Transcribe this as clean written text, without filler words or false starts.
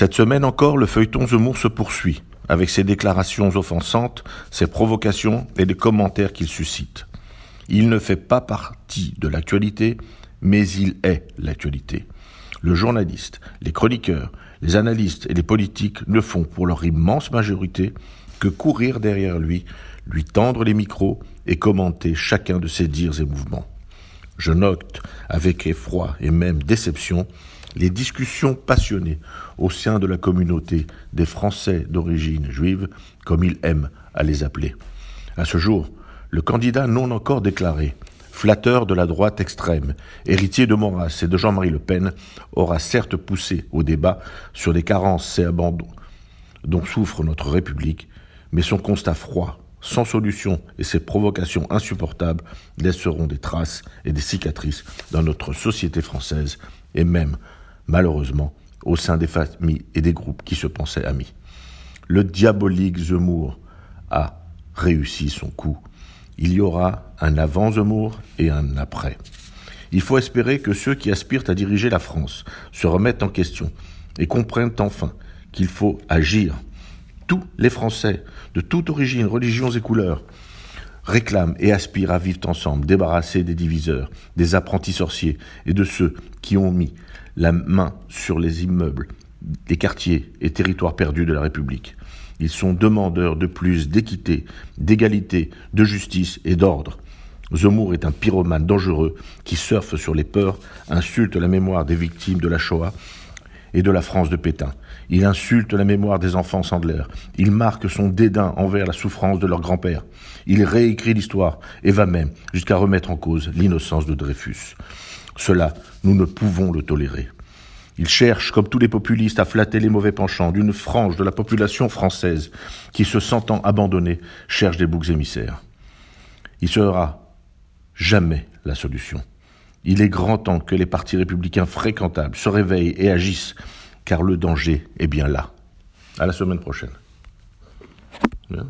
Cette semaine encore, le feuilleton Zemmour se poursuit, avec ses déclarations offensantes, ses provocations et les commentaires qu'il suscite. Il ne fait pas partie de l'actualité, mais il est l'actualité. Le journaliste, les chroniqueurs, les analystes et les politiques ne font pour leur immense majorité que courir derrière lui tendre les micros et commenter chacun de ses dires et mouvements. Je note avec effroi et même déception les discussions passionnées au sein de la communauté des Français d'origine juive, comme il aime à les appeler. À ce jour, le candidat non encore déclaré, flatteur de la droite extrême, héritier de Maurras et de Jean-Marie Le Pen, aura certes poussé au débat sur les carences et abandons dont souffre notre République, mais son constat froid, sans solution et ses provocations insupportables laisseront des traces et des cicatrices dans notre société française et même, malheureusement, au sein des familles et des groupes qui se pensaient amis. Le diabolique Zemmour a réussi son coup. Il y aura un avant Zemmour et un après. Il faut espérer que ceux qui aspirent à diriger la France se remettent en question et comprennent enfin qu'il faut agir. Tous les Français, de toute origine, religions et couleurs, réclament et aspirent à vivre ensemble, débarrassés des diviseurs, des apprentis sorciers et de ceux qui ont mis la main sur les immeubles, les quartiers et territoires perdus de la République. Ils sont demandeurs de plus d'équité, d'égalité, de justice et d'ordre. Zemmour est un pyromane dangereux qui surfe sur les peurs, insulte la mémoire des victimes de la Shoah et de la France de Pétain. Il insulte la mémoire des enfants Sandler. Il marque son dédain envers la souffrance de leur grand-père. Il réécrit l'histoire et va même jusqu'à remettre en cause l'innocence de Dreyfus. Cela, nous ne pouvons le tolérer. Il cherche, comme tous les populistes, à flatter les mauvais penchants d'une frange de la population française qui, se sentant abandonnée, cherche des boucs émissaires. Il sera jamais la solution. Il est grand temps que les partis républicains fréquentables se réveillent et agissent, car le danger est bien là. À la semaine prochaine. Bien.